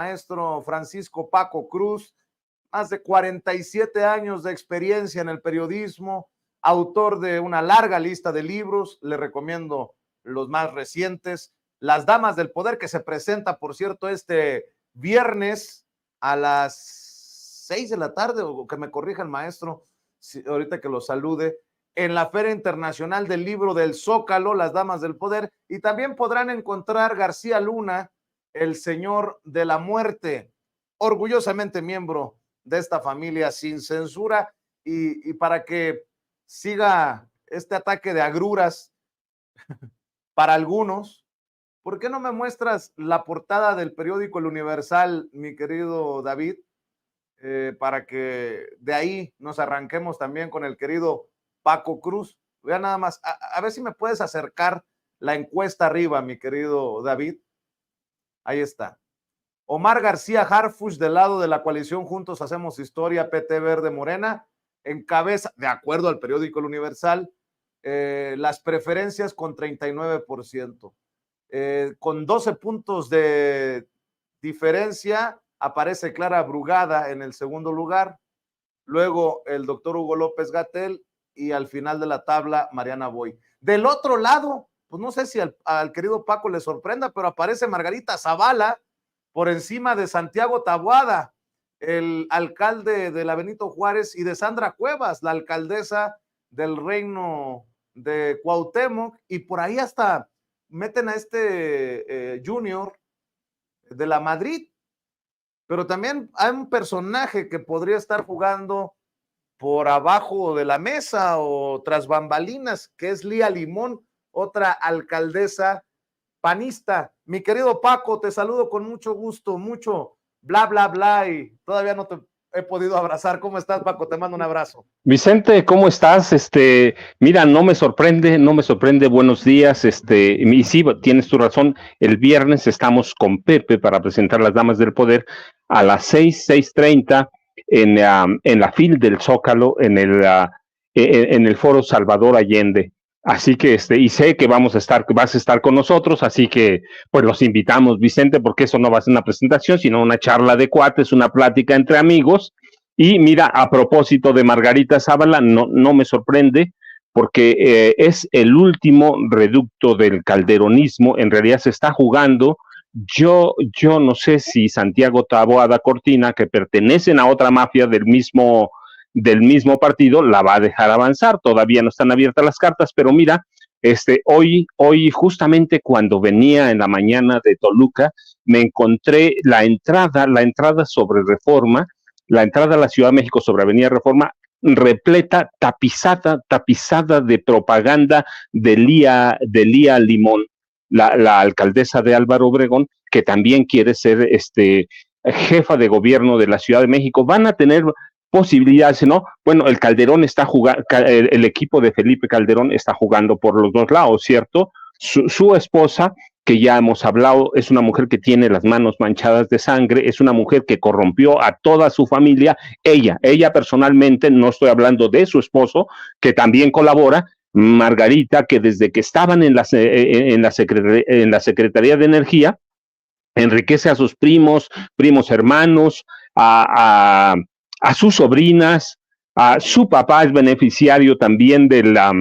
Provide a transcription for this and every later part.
maestro Francisco Paco Cruz, más de 47 años de experiencia en el periodismo, autor de una larga lista de libros. Le recomiendo los más recientes, Las Damas del Poder, que se presenta, por cierto, este viernes a las 6 de la tarde, o que me corrija el maestro, ahorita que lo salude, en la Feria Internacional del Libro del Zócalo, Las Damas del Poder, y también podrán encontrar García Luna, el Señor de la Muerte, orgullosamente miembro de esta familia sin censura, y para que siga este ataque de agruras para algunos, ¿por qué no me muestras la portada del periódico El Universal, mi querido David? Para que de ahí nos arranquemos también con el querido Paco Cruz. Vea nada más, a ver si me puedes acercar la encuesta arriba, mi querido David. Ahí está. Omar García Harfuch, del lado de la coalición Juntos Hacemos Historia, PT Verde Morena, encabeza, de acuerdo al periódico El Universal, las preferencias con 39%. Con 12 puntos de diferencia, aparece Clara Brugada en el segundo lugar, luego el doctor Hugo López-Gatell y al final de la tabla Mariana Boy. Del otro lado, pues no sé si al querido Paco le sorprenda, pero aparece Margarita Zavala por encima de Santiago Taboada, el alcalde de la Benito Juárez, y de Sandra Cuevas, la alcaldesa del Reino de Cuauhtémoc, y por ahí hasta meten a este Junior de la Madrid. Pero también hay un personaje que podría estar jugando por abajo de la mesa o tras bambalinas, que es Lía Limón, otra alcaldesa panista. Mi querido Paco, te saludo con mucho gusto, mucho bla, bla, bla, y todavía no te he podido abrazar. ¿Cómo estás, Paco? Te mando un abrazo. Vicente, ¿cómo estás? Mira, no me sorprende, buenos días, y sí, tienes tu razón, el viernes estamos con Pepe para presentar Las Damas del Poder a las 6:30 en la FIL del Zócalo, en el Foro Salvador Allende. Así que, y sé que vas a estar con nosotros, así que, pues los invitamos, Vicente, porque eso no va a ser una presentación, sino una charla de cuates, una plática entre amigos. Y mira, a propósito de Margarita Zavala, no me sorprende, porque es el último reducto del calderonismo, en realidad se está jugando. Yo no sé si Santiago Taboada Cortina, que pertenecen a otra mafia del mismo partido, la va a dejar avanzar. Todavía no están abiertas las cartas, pero mira, hoy justamente cuando venía en la mañana de Toluca, me encontré la entrada sobre Reforma, la entrada a la Ciudad de México sobre Avenida Reforma, repleta, tapizada de propaganda de Lía Limón, la alcaldesa de Álvaro Obregón, que también quiere ser jefa de gobierno de la Ciudad de México. Van a tener posibilidades, ¿no? Bueno, el Calderón está jugando, el equipo de Felipe Calderón está jugando por los dos lados, ¿cierto? Su esposa, que ya hemos hablado, es una mujer que tiene las manos manchadas de sangre, es una mujer que corrompió a toda su familia, ella personalmente, no estoy hablando de su esposo, que también colabora, Margarita, que desde que estaban en la Secretaría de Energía, enriquece a sus primos hermanos, a sus sobrinas, a su papá es beneficiario también de la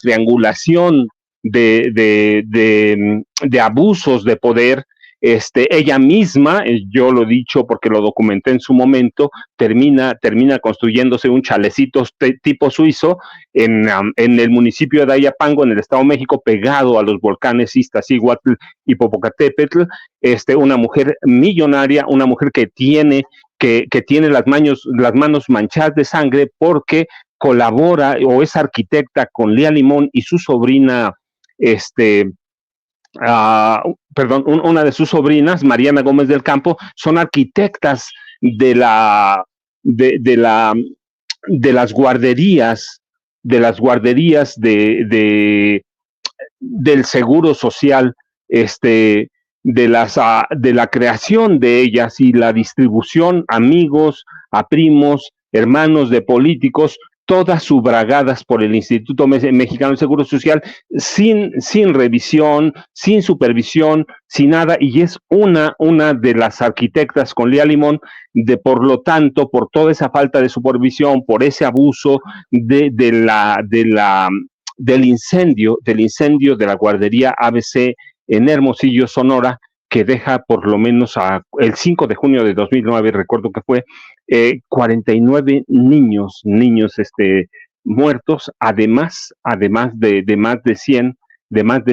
triangulación de abusos de poder. Ella misma, yo lo he dicho porque lo documenté en su momento, termina construyéndose un chalecito tipo suizo en el municipio de Ayapango, en el Estado de México, pegado a los volcanes Iztaccíhuatl y Popocatépetl. Una mujer millonaria, una mujer que tiene las manos manchadas de sangre porque colabora o es arquitecta con Lía Limón y su sobrina, una de sus sobrinas, Mariana Gómez del Campo, son arquitectas de las guarderías, del Seguro Social, de la creación de ellas y la distribución, amigos, a primos, hermanos de políticos, todas subragadas por el Instituto Mexicano de Seguro Social, sin revisión, sin supervisión, sin nada, y es una de las arquitectas con Lía Limón, por lo tanto, por toda esa falta de supervisión, por ese abuso del incendio de la guardería ABC en Hermosillo, Sonora, que deja por lo menos el 5 de junio de 2009, recuerdo que fue, 49 niños muertos, además de más de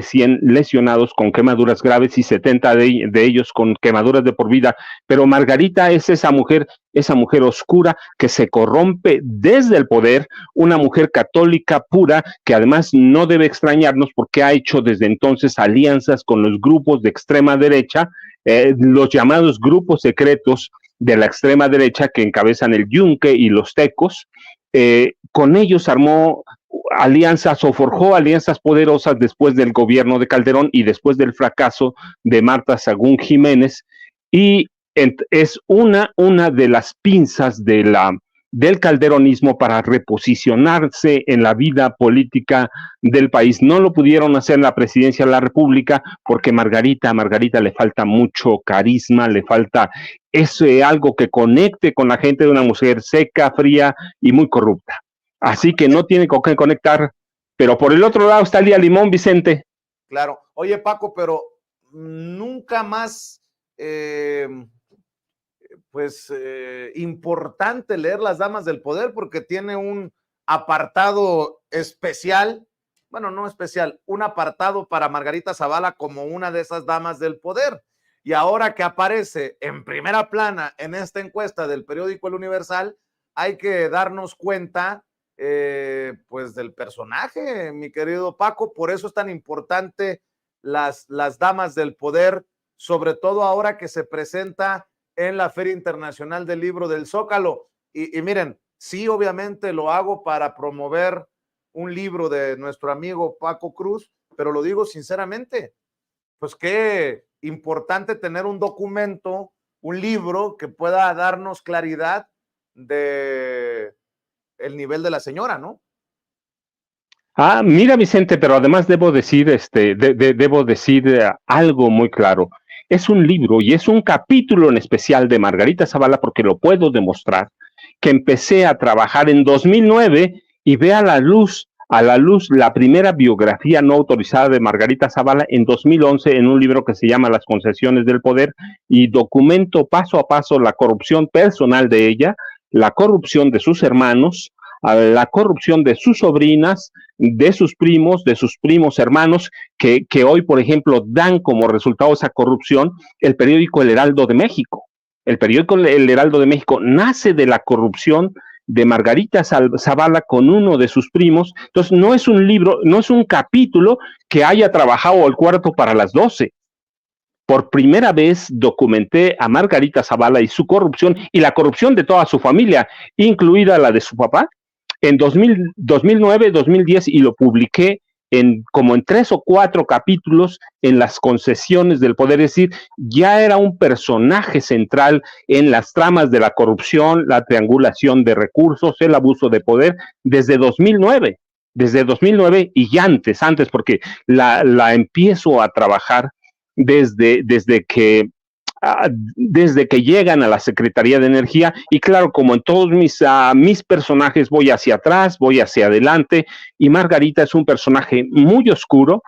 100 lesionados con quemaduras graves y 70 de ellos con quemaduras de por vida. Pero Margarita es esa mujer oscura que se corrompe desde el poder, una mujer católica pura que además no debe extrañarnos porque ha hecho desde entonces alianzas con los grupos de extrema derecha, los llamados grupos secretos de la extrema derecha que encabezan el Yunque y los Tecos. Con ellos armó alianzas o forjó alianzas poderosas después del gobierno de Calderón y después del fracaso de Marta Sagún Jiménez, y es una de las pinzas del calderonismo para reposicionarse en la vida política del país. No lo pudieron hacer en la presidencia de la República porque Margarita le falta mucho carisma, le falta algo que conecte con la gente, de una mujer seca, fría y muy corrupta. Así que no tiene con qué conectar, pero por el otro lado está Lía Limón, Vicente. Claro. Oye, Paco, pero nunca más importante leer Las Damas del Poder, porque tiene un apartado especial, bueno, no especial, un apartado para Margarita Zavala como una de esas damas del poder. Y ahora que aparece en primera plana en esta encuesta del periódico El Universal, hay que darnos cuenta pues del personaje, mi querido Paco. Por eso es tan importante las damas del poder, sobre todo ahora que se presenta en la Feria Internacional del Libro del Zócalo. Y miren, sí, obviamente lo hago para promover un libro de nuestro amigo Paco Cruz, pero lo digo sinceramente, pues qué importante tener un documento, un libro que pueda darnos claridad de el nivel de la señora, ¿no? Mira, Vicente, pero además debo decir algo muy claro. Es un libro y es un capítulo en especial de Margarita Zavala, porque lo puedo demostrar, que empecé a trabajar en 2009 y ve a la luz la primera biografía no autorizada de Margarita Zavala en 2011 en un libro que se llama Las concesiones del poder, y documento paso a paso la corrupción personal de ella, la corrupción de sus hermanos, la corrupción de sus sobrinas, de sus primos hermanos, que hoy, por ejemplo, dan como resultado esa corrupción el periódico El Heraldo de México. El periódico El Heraldo de México nace de la corrupción de Margarita Zavala con uno de sus primos. Entonces, no es un libro, no es un capítulo que haya trabajado el cuarto para las 12. Por primera vez documenté a Margarita Zavala y su corrupción, y la corrupción de toda su familia, incluida la de su papá, en 2009, 2010, y lo publiqué como en 3 o 4 capítulos en Las concesiones del poder. Es decir, ya era un personaje central en las tramas de la corrupción, la triangulación de recursos, el abuso de poder, desde 2009 y antes, porque la empiezo a trabajar desde que llegan a la Secretaría de Energía. Y claro, como en todos mis personajes, voy hacia atrás, voy hacia adelante, y Margarita es un personaje muy oscuro,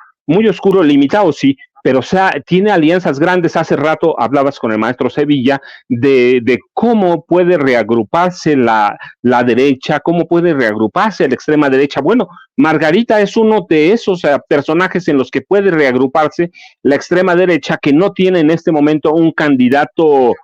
limitado, sí, pero tiene alianzas grandes. Hace rato hablabas con el maestro Sevilla de cómo puede reagruparse la derecha, cómo puede reagruparse la extrema derecha. Bueno, Margarita es uno de esos personajes en los que puede reagruparse la extrema derecha, que no tiene en este momento un candidato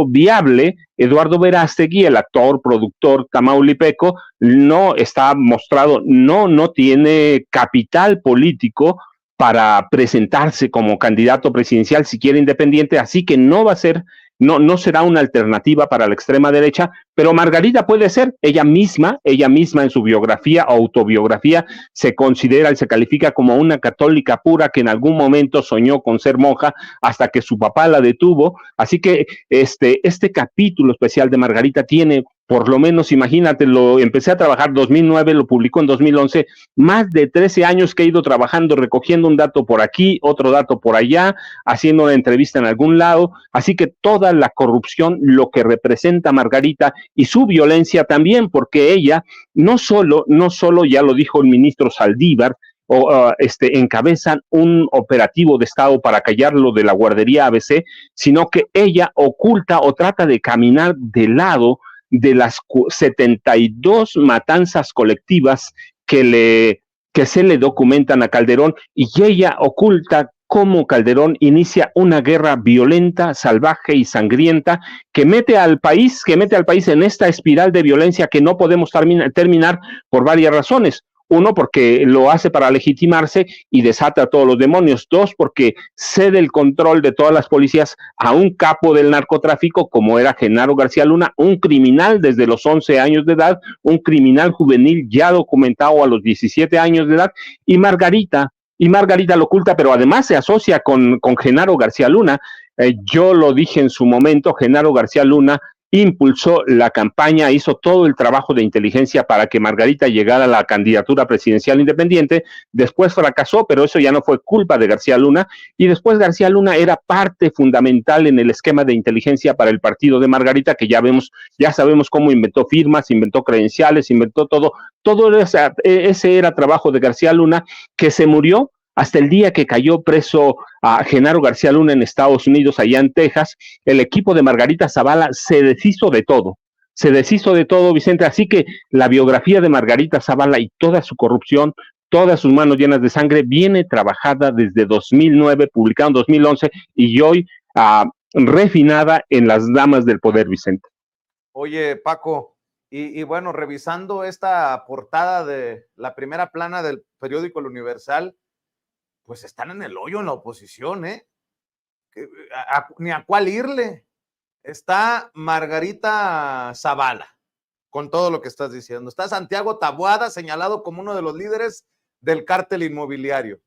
viable. Eduardo Verástegui, el actor, productor tamaulipeco, no está mostrado, no tiene capital político para presentarse como candidato presidencial, siquiera independiente, así que no va a ser, no será una alternativa para la extrema derecha. Pero Margarita puede ser. Ella misma en su biografía o autobiografía se considera y se califica como una católica pura que en algún momento soñó con ser monja hasta que su papá la detuvo. Así que este capítulo especial de Margarita tiene por lo menos imagínate, lo empecé a trabajar en 2009, lo publicó en 2011, más de 13 años que he ido trabajando, recogiendo un dato por aquí, otro dato por allá, haciendo una entrevista en algún lado, así que toda la corrupción, lo que representa Margarita y su violencia también, porque ella no solo, ya lo dijo el ministro Saldívar, encabezan un operativo de Estado para callarlo de la guardería ABC, sino que ella oculta o trata de caminar de lado de las 72 matanzas colectivas que se le documentan a Calderón, y ella oculta cómo Calderón inicia una guerra violenta, salvaje y sangrienta que mete al país en esta espiral de violencia que no podemos terminar por varias razones. Uno, porque lo hace para legitimarse y desata a todos los demonios. Dos, porque cede el control de todas las policías a un capo del narcotráfico como era Genaro García Luna, un criminal desde los 11 años de edad, un criminal juvenil ya documentado a los 17 años de edad, y Margarita lo oculta, pero además se asocia con Genaro García Luna. Yo lo dije en su momento, Genaro García Luna impulsó la campaña, hizo todo el trabajo de inteligencia para que Margarita llegara a la candidatura presidencial independiente. Después fracasó, pero eso ya no fue culpa de García Luna, y después García Luna era parte fundamental en el esquema de inteligencia para el partido de Margarita, que ya sabemos cómo inventó firmas, inventó credenciales, inventó todo ese era trabajo de García Luna, que se murió hasta el día que cayó preso a Genaro García Luna en Estados Unidos, allá en Texas. El equipo de Margarita Zavala se deshizo de todo, Vicente, así que la biografía de Margarita Zavala y toda su corrupción, todas sus manos llenas de sangre, viene trabajada desde 2009, publicada en 2011, y hoy refinada en Las Damas del Poder, Vicente. Oye, Paco, y bueno, revisando esta portada de la primera plana del periódico El Universal, pues están en el hoyo en la oposición, ni a cuál irle. Está Margarita Zavala, con todo lo que estás diciendo. Está Santiago Taboada, señalado como uno de los líderes del cártel inmobiliario.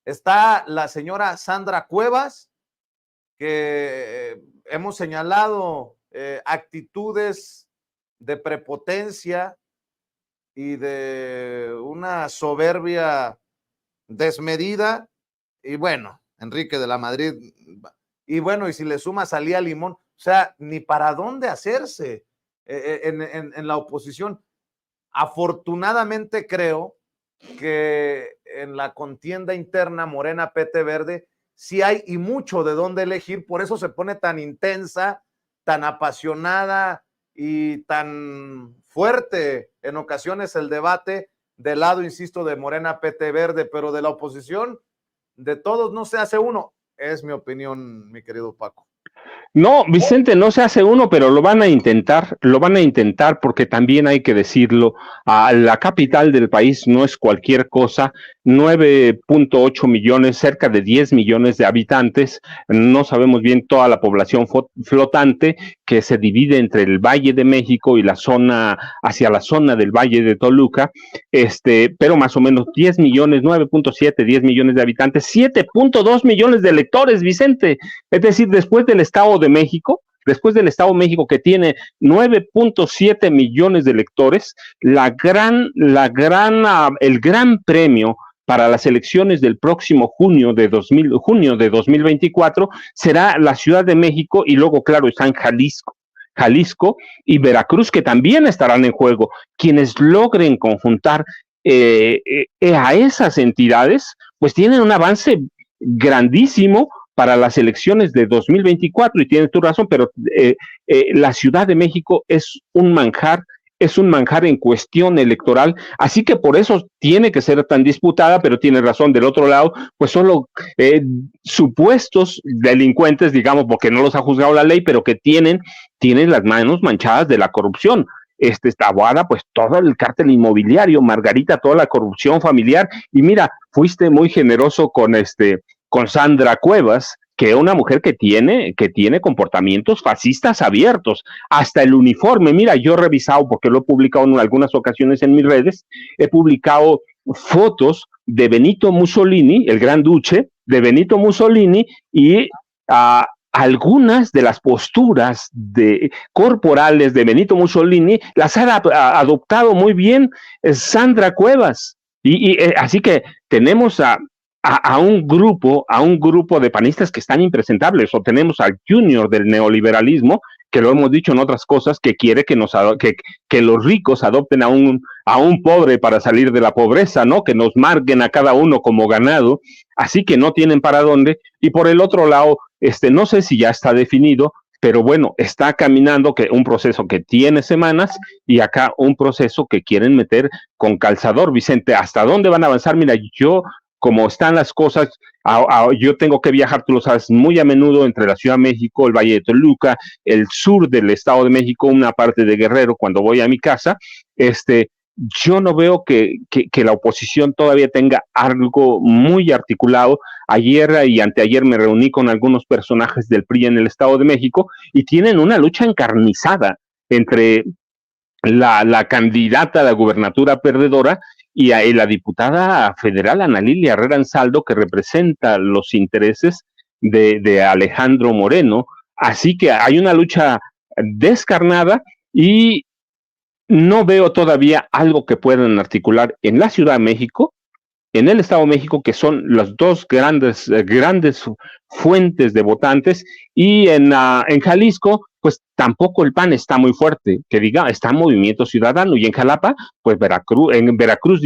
Está la señora Sandra Cuevas, que hemos señalado actitudes de prepotencia y de una soberbia desmedida, y bueno, Enrique de la Madrid, y bueno, y si le sumas a Lía Limón, o sea, ni para dónde hacerse en la oposición. Afortunadamente creo que en la contienda interna Morena PT Verde sí hay y mucho de dónde elegir, por eso se pone tan intensa, tan apasionada y tan fuerte en ocasiones el debate del lado, insisto, de Morena PT Verde, pero de la oposición, de todos no se hace uno. Es mi opinión, mi querido Paco. No, Vicente, no se hace uno, pero lo van a intentar porque también hay que decirlo, la capital del país no es cualquier cosa, 9.8 millones, cerca de 10 millones de habitantes, no sabemos bien toda la población flotante que se divide entre el Valle de México y hacia la zona del Valle de Toluca, pero más o menos 10 millones, 9.7, 10 millones de habitantes, 7.2 millones de electores, Vicente, es decir, después del Estado de México, que tiene 9.7 millones de electores, el gran premio para las elecciones del próximo junio de 2024 será la Ciudad de México, y luego, claro, están Jalisco y Veracruz, que también estarán en juego. Quienes logren conjuntar a esas entidades, pues tienen un avance grandísimo para las elecciones de 2024, y tienes tu razón, pero la Ciudad de México es un manjar en cuestión electoral, así que por eso tiene que ser tan disputada, pero tiene razón, del otro lado, pues son los supuestos delincuentes, digamos, porque no los ha juzgado la ley, pero que tienen las manos manchadas de la corrupción. Taboada, pues todo el cártel inmobiliario, Margarita, toda la corrupción familiar, y mira, fuiste muy generoso con Sandra Cuevas, que es una mujer que tiene comportamientos fascistas abiertos, hasta el uniforme. Mira, yo he revisado, porque lo he publicado en algunas ocasiones en mis redes, he publicado fotos de Benito Mussolini, el gran duce de Benito Mussolini, y algunas de las posturas corporales de Benito Mussolini las ha adoptado muy bien Sandra Cuevas. Así que tenemos a un grupo de panistas que están impresentables, o tenemos al Junior del neoliberalismo, que lo hemos dicho en otras cosas, que quiere que los ricos adopten a un pobre para salir de la pobreza, ¿no? Que nos marquen a cada uno como ganado, así que no tienen para dónde. Y por el otro lado, no sé si ya está definido, pero bueno, está caminando un proceso que tiene semanas y acá un proceso que quieren meter con calzador. Vicente, ¿hasta dónde van a avanzar? Mira, yo, como están las cosas, yo tengo que viajar, tú lo sabes, muy a menudo entre la Ciudad de México, el Valle de Toluca, el sur del Estado de México, una parte de Guerrero, cuando voy a mi casa, yo no veo que la oposición todavía tenga algo muy articulado. Ayer y anteayer me reuní con algunos personajes del PRI en el Estado de México y tienen una lucha encarnizada entre la candidata a la gubernatura perdedora y la diputada federal Ana Lilia Herrera Ansaldo, que representa los intereses de Alejandro Moreno. Así que hay una lucha descarnada y no veo todavía algo que puedan articular en la Ciudad de México, en el Estado de México, que son las dos grandes fuentes de votantes, y en Jalisco, pues tampoco el PAN está muy fuerte, que diga, está Movimiento Ciudadano, y en Jalapa, pues en Veracruz,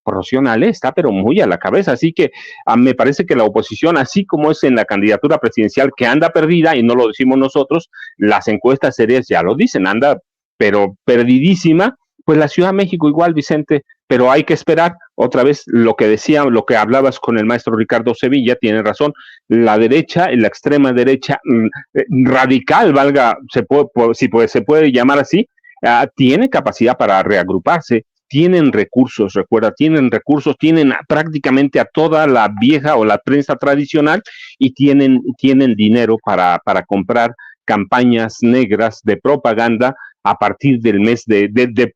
pues Rocío Nale está pero muy a la cabeza, así que me parece que la oposición, así como es en la candidatura presidencial, que anda perdida, y no lo decimos nosotros, las encuestas serias ya lo dicen, anda pero perdidísima, pues la Ciudad de México igual, Vicente, pero hay que esperar otra vez lo que hablabas con el maestro Ricardo Sevilla, tiene razón, la derecha, la extrema derecha radical, se puede llamar así, tiene capacidad para reagruparse, tienen recursos, recuerda, tienen prácticamente a toda la vieja o la prensa tradicional y tienen dinero para comprar campañas negras de propaganda a partir del mes de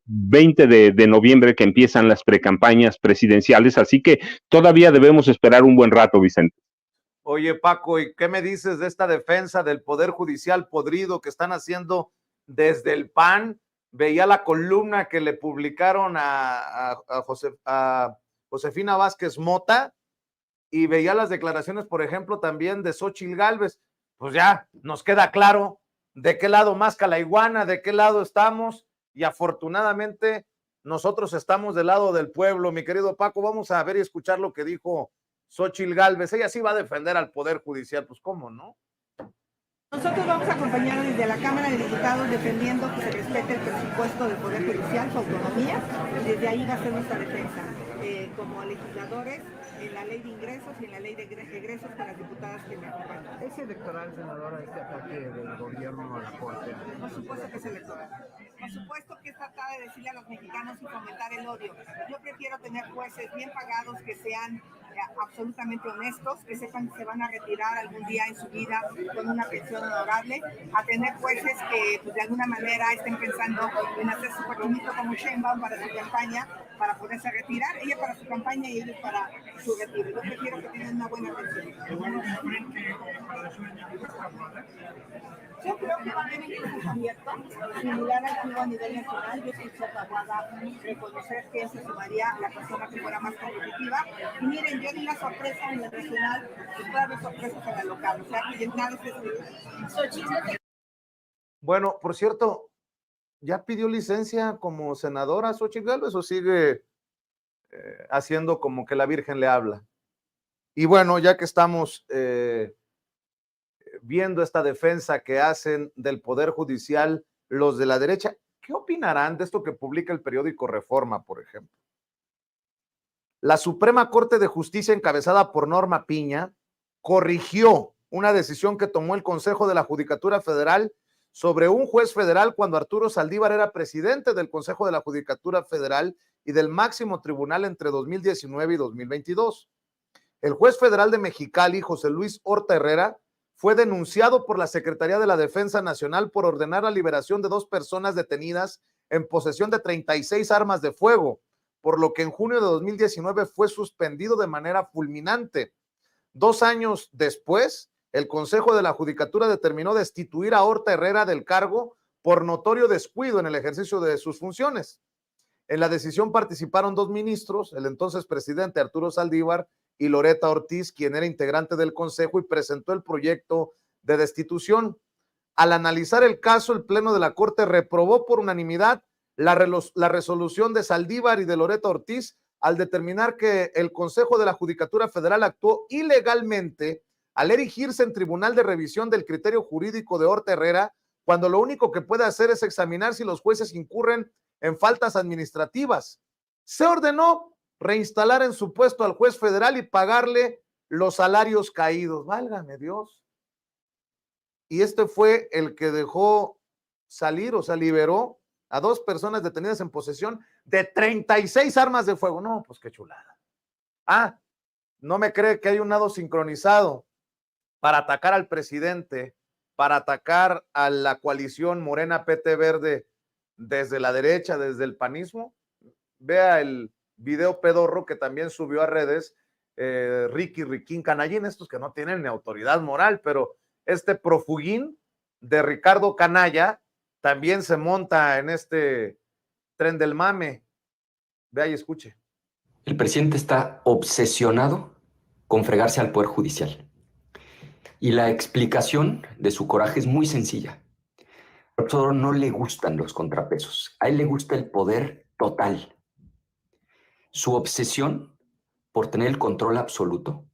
20 de noviembre, que empiezan las precampañas presidenciales, así que todavía debemos esperar un buen rato, Vicente. Oye, Paco, ¿y qué me dices de esta defensa del Poder Judicial podrido que están haciendo desde el PAN? Veía la columna que le publicaron a Josefina Vázquez Mota y veía las declaraciones, por ejemplo, también de Xóchitl Gálvez. Pues ya nos queda claro de qué lado masca la iguana, de qué lado estamos, y afortunadamente nosotros estamos del lado del pueblo. Mi querido Paco, vamos a ver y escuchar lo que dijo Xóchitl Gálvez. Ella sí va a defender al Poder Judicial, pues cómo no. Nosotros vamos a acompañar desde la Cámara de Diputados defendiendo que se respete el presupuesto del Poder Judicial, su autonomía, y desde ahí va a ser nuestra defensa. Como legisladores, en la ley de ingresos y en la ley de egresos para las diputadas que me acompañan. ¿Es electoral, senadora, este ataque del gobierno a la Corte? Por supuesto que es electoral. Por supuesto que es tratar de decirle a los mexicanos y fomentar el odio. Yo prefiero tener jueces bien pagados, que sean absolutamente honestos, que sepan que se van a retirar algún día en su vida con una pensión honorable, a tener jueces que pues, de alguna manera estén pensando en hacer su patronito como Sheinbaum para su campaña, para poderse retirar, ella para su campaña y ellos para su retiro. Yo prefiero que tengan una buena pensión. Yo creo que va a haber ingresos abiertos, similar al que hubo a nivel nacional. Yo escuché a Tahuada reconocer que se sumaría la persona que fuera más competitiva. Y miren, yo di la sorpresa en el nacional, y puede haber sorpresas en la local. O sea, que nada es Bueno, por cierto, ¿ya pidió licencia como senadora Xóchitl Gálvez o sigue haciendo como que la Virgen le habla? Y bueno, ya que estamos viendo esta defensa que hacen del Poder Judicial los de la derecha, ¿qué opinarán de esto que publica el periódico Reforma, por ejemplo? La Suprema Corte de Justicia, encabezada por Norma Piña, corrigió una decisión que tomó el Consejo de la Judicatura Federal sobre un juez federal cuando Arturo Saldívar era presidente del Consejo de la Judicatura Federal y del máximo tribunal entre 2019 y 2022. El juez federal de Mexicali, José Luis Horta Herrera, fue denunciado por la Secretaría de la Defensa Nacional por ordenar la liberación de 2 personas detenidas en posesión de 36 armas de fuego, por lo que en junio de 2019 fue suspendido de manera fulminante. 2 años después, el Consejo de la Judicatura determinó destituir a Horta Herrera del cargo por notorio descuido en el ejercicio de sus funciones. En la decisión participaron 2 ministros, el entonces presidente Arturo Saldívar y Loretta Ortiz, quien era integrante del Consejo y presentó el proyecto de destitución. Al analizar el caso, el Pleno de la Corte reprobó por unanimidad la resolución de Saldívar y de Loretta Ortiz al determinar que el Consejo de la Judicatura Federal actuó ilegalmente al erigirse en tribunal de revisión del criterio jurídico de Horta Herrera, cuando lo único que puede hacer es examinar si los jueces incurren en faltas administrativas. Se ordenó reinstalar en su puesto al juez federal y pagarle los salarios caídos. Válgame Dios. Y este fue el que dejó salir, o sea, liberó a 2 personas detenidas en posesión de 36 armas de fuego. No, pues qué chulada. Ah, no me cree que hay un nado sincronizado para atacar al presidente, para atacar a la coalición Morena PT Verde desde la derecha, desde el panismo. Vea el video pedorro que también subió a redes Riquín Canallín, estos que no tienen ni autoridad moral, pero este profugín de Ricardo Canalla también se monta en este tren del mame. Vea y escuche. El presidente está obsesionado con fregarse al Poder Judicial. Y la explicación de su coraje es muy sencilla. A Obrador no le gustan los contrapesos. A él le gusta el poder total. Su obsesión por tener el control absoluto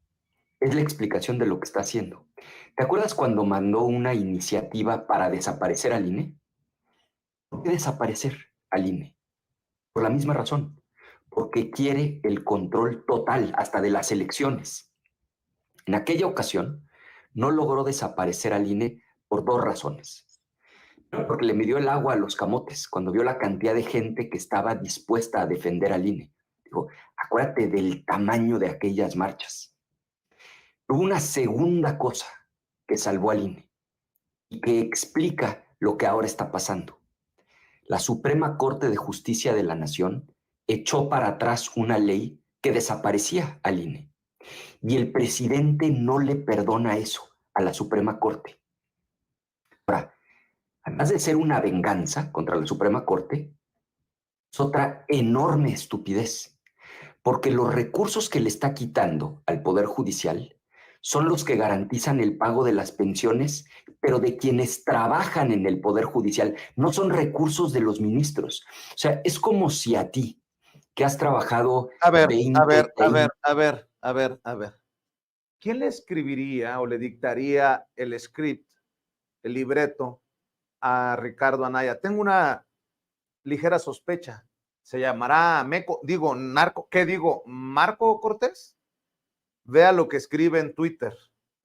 es la explicación de lo que está haciendo. ¿Te acuerdas cuando mandó una iniciativa para desaparecer al INE? ¿Por qué desaparecer al INE? Por la misma razón. Porque quiere el control total, hasta de las elecciones. En aquella ocasión, no logró desaparecer al INE por 2 razones. Porque le midió el agua a los camotes cuando vio la cantidad de gente que estaba dispuesta a defender al INE. Digo, acuérdate del tamaño de aquellas marchas. Hubo una segunda cosa que salvó al INE y que explica lo que ahora está pasando. La Suprema Corte de Justicia de la Nación echó para atrás una ley que desaparecía al INE. Y el presidente no le perdona eso a la Suprema Corte. Ahora, además de ser una venganza contra la Suprema Corte, es otra enorme estupidez, porque los recursos que le está quitando al Poder Judicial son los que garantizan el pago de las pensiones, pero de quienes trabajan en el Poder Judicial, no son recursos de los ministros. O sea, es como si a ti, que has trabajado A ver. ¿Quién le escribiría o le dictaría el script, el libreto a Ricardo Anaya? Tengo una ligera sospecha. Se llamará Marco Cortés. Vea lo que escribe en Twitter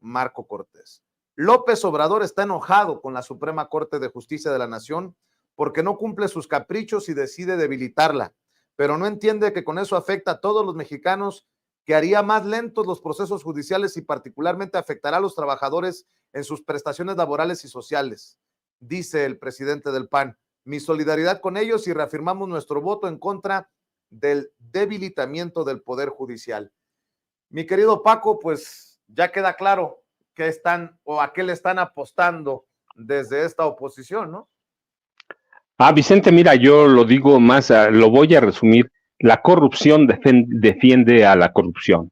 Marco Cortés. López Obrador está enojado con la Suprema Corte de Justicia de la Nación porque no cumple sus caprichos y decide debilitarla, pero no entiende que con eso afecta a todos los mexicanos, que haría más lentos los procesos judiciales y particularmente afectará a los trabajadores en sus prestaciones laborales y sociales. Dice el presidente del PAN, mi solidaridad con ellos y reafirmamos nuestro voto en contra del debilitamiento del Poder Judicial. Mi querido Paco, pues ya queda claro qué están o a qué le están apostando desde esta oposición, ¿no? Vicente, mira, yo lo digo más, lo voy a resumir. La corrupción defiende a la corrupción,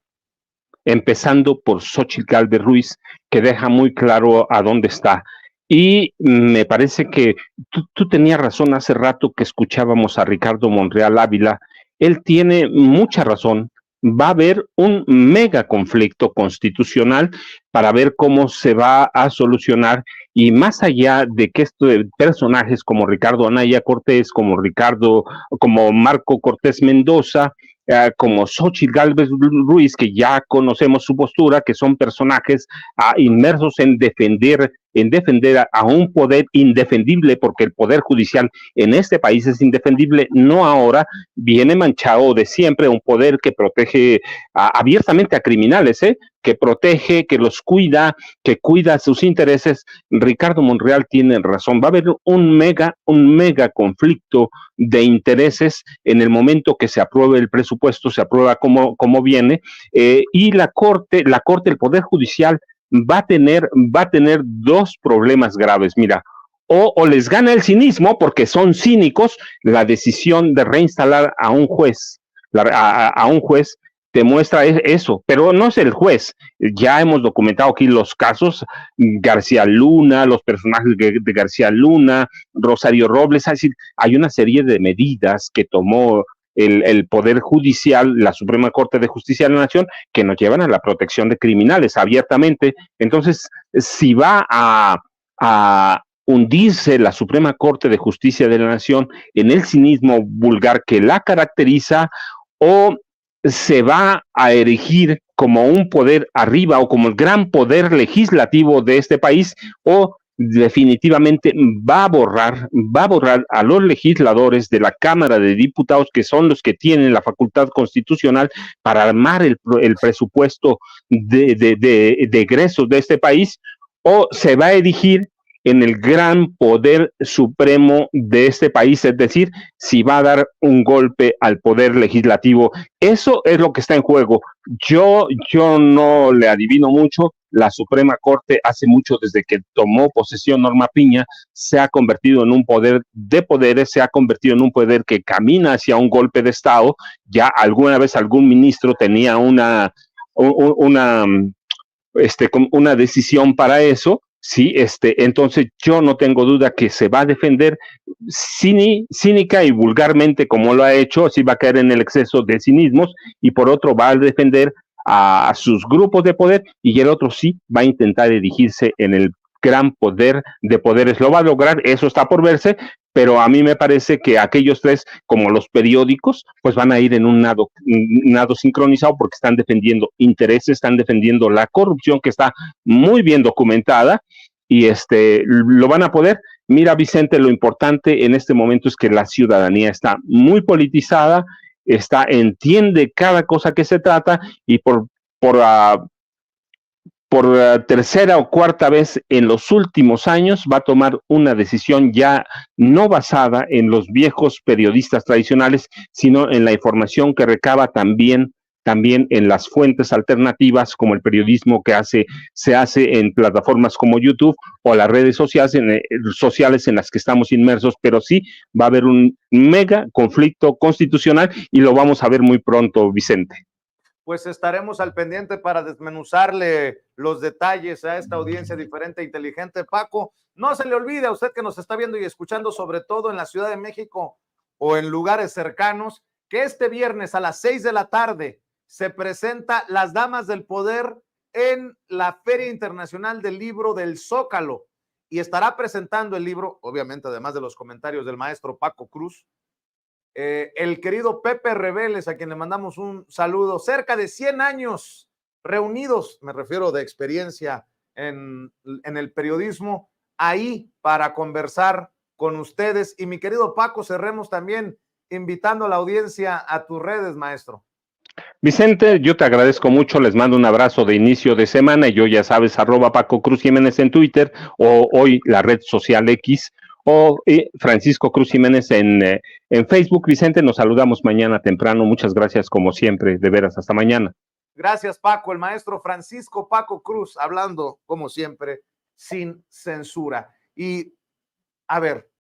empezando por Xóchitl Gálvez Ruiz, que deja muy claro a dónde está. Y me parece que tú tenías razón hace rato que escuchábamos a Ricardo Monreal Ávila. Él tiene mucha razón. Va a haber un mega conflicto constitucional para ver cómo se va a solucionar, y más allá de que personajes como Ricardo Anaya Cortés, como Marco Cortés Mendoza, como Xóchitl Gálvez Ruiz, que ya conocemos su postura, que son personajes inmersos en defender a un poder indefendible, porque el poder judicial en este país es indefendible, no ahora, viene manchado de siempre, un poder que protege abiertamente a criminales, que protege, que los cuida, que cuida sus intereses. Ricardo Monreal tiene razón, va a haber un mega conflicto de intereses en el momento que se apruebe el presupuesto, se aprueba como viene, y la corte, el poder judicial va a tener dos problemas graves. Mira, o les gana el cinismo porque son cínicos, la decisión de reinstalar a un juez, a un juez te muestra eso, pero no es el juez. Ya hemos documentado aquí los casos, García Luna, los personajes de García Luna, Rosario Robles, es decir, hay una serie de medidas que tomó el Poder Judicial, la Suprema Corte de Justicia de la Nación, que nos llevan a la protección de criminales abiertamente. Entonces, si va a hundirse la Suprema Corte de Justicia de la Nación en el cinismo vulgar que la caracteriza, o se va a erigir como un poder arriba o como el gran poder legislativo de este país, o definitivamente va a borrar a los legisladores de la Cámara de Diputados, que son los que tienen la facultad constitucional para armar el presupuesto de egresos de este país, o se va a erigir en el gran poder supremo de este país, es decir, si va a dar un golpe al poder legislativo. Eso es lo que está en juego. Yo no le adivino mucho. La Suprema Corte hace mucho, desde que tomó posesión Norma Piña, se ha convertido en un poder de poderes, se ha convertido en un poder que camina hacia un golpe de Estado. Ya alguna vez algún ministro tenía una decisión para eso. Sí, entonces yo no tengo duda que se va a defender cínica y vulgarmente como lo ha hecho, así va a caer en el exceso de cinismos, y por otro va a defender a sus grupos de poder, y el otro sí va a intentar erigirse en el gran poder de poderes. Lo va a lograr, eso está por verse, pero a mí me parece que aquellos tres, como los periódicos, pues van a ir en un nado sincronizado, porque están defendiendo intereses, están defendiendo la corrupción que está muy bien documentada, y lo van a poder. Mira, Vicente, lo importante en este momento es que la ciudadanía está muy politizada, entiende cada cosa que se trata, y por tercera o cuarta vez en los últimos años va a tomar una decisión ya no basada en los viejos periodistas tradicionales, sino en la información que recaba también en las fuentes alternativas, como el periodismo que se hace en plataformas como YouTube o las redes sociales en las que estamos inmersos. Pero sí va a haber un mega conflicto constitucional, y lo vamos a ver muy pronto, Vicente. Pues estaremos al pendiente para desmenuzarle los detalles a esta audiencia diferente e inteligente. Paco, no se le olvide a usted que nos está viendo y escuchando, sobre todo en la Ciudad de México o en lugares cercanos, que este viernes a las 6 de la tarde se presenta Las Damas del Poder en la Feria Internacional del Libro del Zócalo, y estará presentando el libro, obviamente, además de los comentarios del maestro Paco Cruz, el querido Pepe Rebeles, a quien le mandamos un saludo. Cerca de 100 años reunidos, me refiero de experiencia en el periodismo, ahí para conversar con ustedes. Y mi querido Paco, cerremos también invitando a la audiencia a tus redes, maestro. Vicente, yo te agradezco mucho, les mando un abrazo de inicio de semana, y yo, ya sabes, @Paco Cruz Jiménez en Twitter, o hoy la red social X, o Francisco Cruz Jiménez en Facebook. Vicente, nos saludamos mañana temprano. Muchas gracias, como siempre, de veras, hasta mañana. Gracias, Paco. El maestro Francisco Paco Cruz, hablando, como siempre, sin censura. Y, a ver,